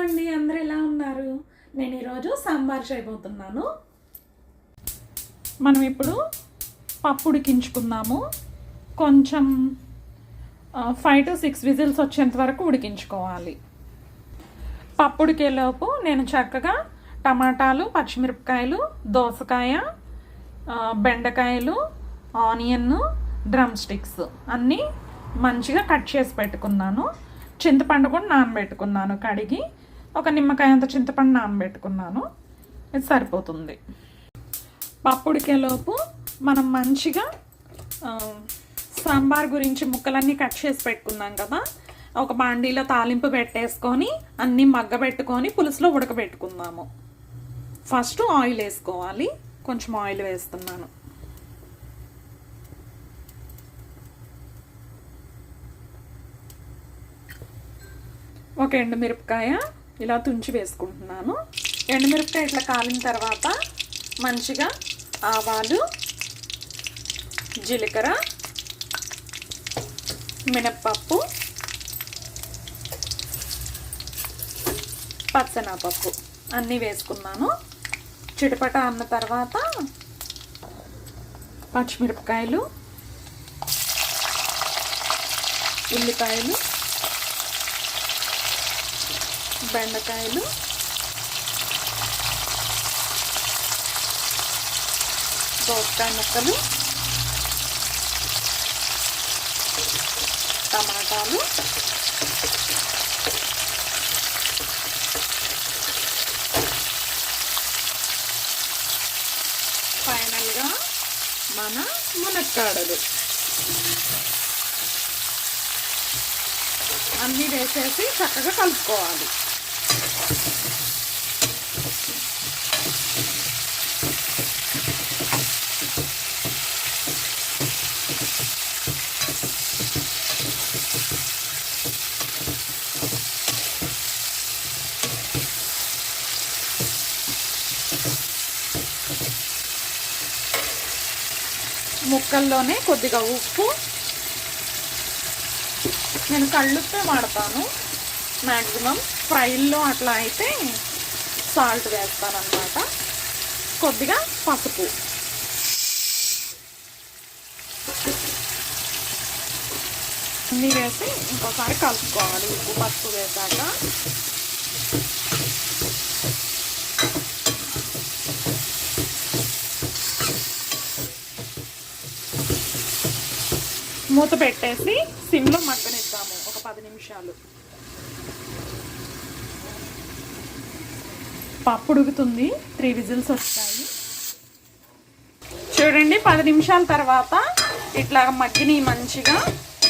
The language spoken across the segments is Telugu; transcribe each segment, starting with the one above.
అండి, అందరూ ఎలా ఉన్నారు? నేను ఈరోజు సాంబార్ చేయబోతున్నాను. మనం ఇప్పుడు పప్పు ఉడికించుకుందాము. కొంచెం 5 to 6 విజిల్స్ వచ్చేంత వరకు ఉడికించుకోవాలి. పప్పు ఉడికేలోపు నేను చక్కగా టమాటాలు, పచ్చిమిరపకాయలు, దోసకాయ, బెండకాయలు, ఆనియన్, డ్రమ్ స్టిక్స్ అన్నీ మంచిగా కట్ చేసి పెట్టుకున్నాను. చింతపండు కూడా నానబెట్టుకున్నాను. కడిగి ఒక నిమ్మకాయ అంత చింతపండు నానబెట్టుకున్నాను. ఇది సరిపోతుంది. పప్పు ఉడికేలోపు మనం మంచిగా సాంబార్ గురించి ముక్కలన్నీ కట్ చేసి పెట్టుకున్నాం కదా, ఒక బాండీలో తాలింపు పెట్టేసుకొని అన్నీ మగ్గబెట్టుకొని పులుసులో ఉడకబెట్టుకుందాము. ఫస్ట్ ఆయిల్ వేసుకోవాలి. కొంచెం ఆయిల్ వేస్తున్నాను. ఒక ఎండుమిరపకాయ ఇలా తుంచి వేసుకుంటున్నాను. ఎండుమిరపకాయ ఇట్లా కాలిన తర్వాత మంచిగా ఆవాలు, జీలకర్ర, మినప్పప్పు, పచ్చెనగపప్పు అన్నీ వేసుకున్నాను. చిటపట అన్న తర్వాత పచ్చిమిరపకాయలు, ఉల్లిపాయలు, బెండకాయలు, దోసకాయ ముక్కలు, టమాటాలు, ఫైనల్గా మన మునక్కాడలు అన్నీ వేసేసి చక్కగా కలుపుకోవాలి. ముక్కల్లోనే కొద్దిగా ఉప్పు, నేను కళ్ళుప్పే వాడతాను మ్యాక్సిమం. ఫ్రైల్లో అట్లా అయితే సాల్ట్ వేస్తాను అన్నమాట. కొద్దిగా పసుపు, అన్నీ వేసి ఇంకోసారి కలుపుకోవాలి. ఉప్పు పసుపు వేసాక మూత పెట్టేసి సిమ్లో మగ్గనిద్దాము ఒక 10 నిమిషాలు. పప్పు ఉడుకుతుంది. 3 విజిల్స్ వచ్చాయి. చూడండి, 10 నిమిషాల తర్వాత ఇట్లా మగ్గిని మంచిగా.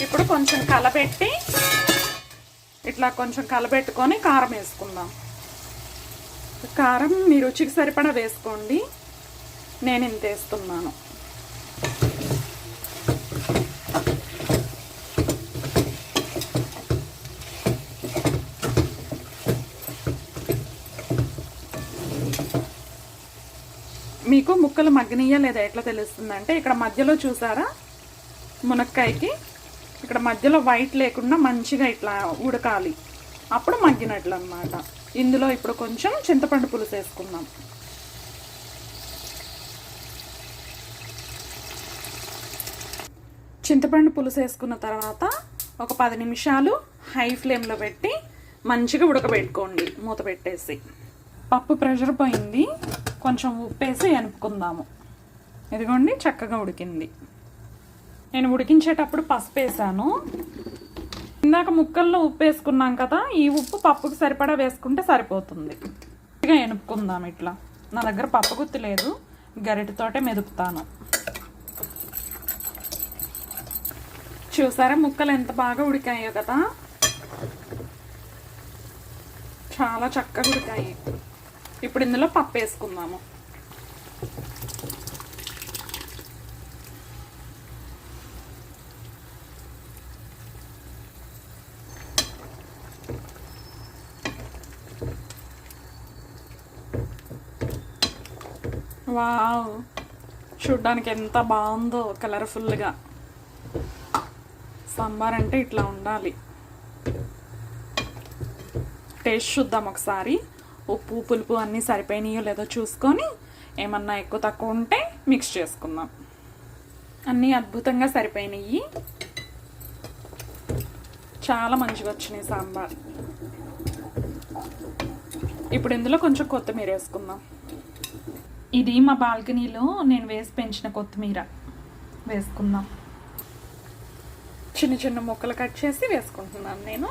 ఇప్పుడు కొంచెం కలపెట్టి ఇట్లా కొంచెం కలపెట్టుకొని కారం వేసుకుందాం. కారం మీ రుచికి సరిపడా వేసుకోండి. నేను ఇంత వేస్తున్నాను. మీకు ముక్కలు మగ్గనీయ లేదా ఎట్లా తెలుస్తుందంటే, ఇక్కడ మధ్యలో చూసారా, మునక్కాయకి ఇక్కడ మధ్యలో వైట్ లేకుండా మంచిగా ఇట్లా ఉడకాలి. అప్పుడు మగ్గినట్లు అన్నమాట. ఇందులో ఇప్పుడు కొంచెం చింతపండు పులుసు వేసుకుందాం. చింతపండు పులుసు వేసుకున్న తర్వాత ఒక 10 నిమిషాలు హై ఫ్లేమ్లో పెట్టి మంచిగా ఉడకబెట్టుకోండి మూత పెట్టేసి. పప్పు ప్రెషర్ పోయింది. కొంచెం ఉప్పేసి ఎనుపుకుందాము. ఇదిగోండి, చక్కగా ఉడికింది. నేను ఉడికించేటప్పుడు పసుపు వేసాను. ఇందాక ముక్కల్లో ఉప్పు వేసుకున్నాం కదా, ఈ ఉప్పు పప్పుకి సరిపడా వేసుకుంటే సరిపోతుంది. ఇక ఎనుపుకుందాం ఇట్లా. నా దగ్గర పప్పు గుత్తి లేదు, గరిటెతోటే మెదుపుతాను. చూసారా ముక్కలు ఎంత బాగా ఉడికాయో కదా, చాలా చక్కగా ఉడికాయి. ఇప్పుడు ఇందులో పప్పు వేసుకుందాము. వావ్, చూడ్డానికి ఎంత బాగుందో కలర్ఫుల్గా. సాంబార్ అంటే ఇట్లా ఉండాలి. టేస్ట్ చూద్దాం ఒకసారి. ఉప్పు పులుపు అన్నీ సరిపోయినాయో లేదో చూసుకొని ఏమన్నా ఎక్కువ తక్కువ ఉంటే మిక్స్ చేసుకుందాం. అన్నీ అద్భుతంగా సరిపోయినాయి. చాలా మంచిగా వచ్చినాయి సాంబార్. ఇప్పుడు ఇందులో కొంచెం కొత్తిమీర వేసుకుందాం. ఇది మా బాల్కనీలో నేను వేసి పెంచిన కొత్తిమీర వేసుకుందాం. చిన్న చిన్న ముక్కలు కట్ చేసి వేసుకుంటున్నాను నేను.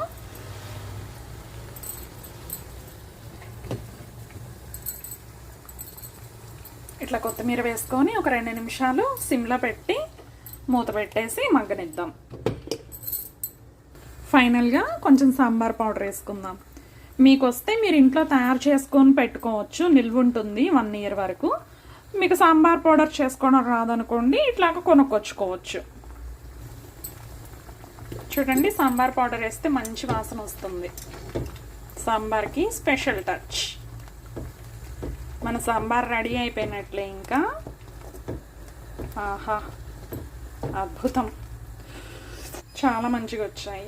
ఇట్లా కొత్తిమీర వేసుకొని ఒక 2 నిమిషాలు సిమ్లో పెట్టి మూత పెట్టేసి మగ్గనిద్దాం. ఫైనల్గా కొంచెం సాంబార్ పౌడర్ వేసుకుందాం. మీకు వస్తే మీరు ఇంట్లో తయారు చేసుకొని పెట్టుకోవచ్చు, నిల్వ ఉంటుంది 1 ఇయర్ వరకు. మీకు సాంబార్ పౌడర్ చేసుకోవడం రాదనుకోండి, ఇట్లాగ కొనుక్కొచ్చుకోవచ్చు. చూడండి, సాంబార్ పౌడర్ వేస్తే మంచి వాసన వస్తుంది. సాంబార్కి స్పెషల్ టచ్. మన సాంబార్ రెడీ అయిపోయినట్లే. ఇంకా ఆహా, అద్భుతం, చాలా మంచిగా వచ్చాయి.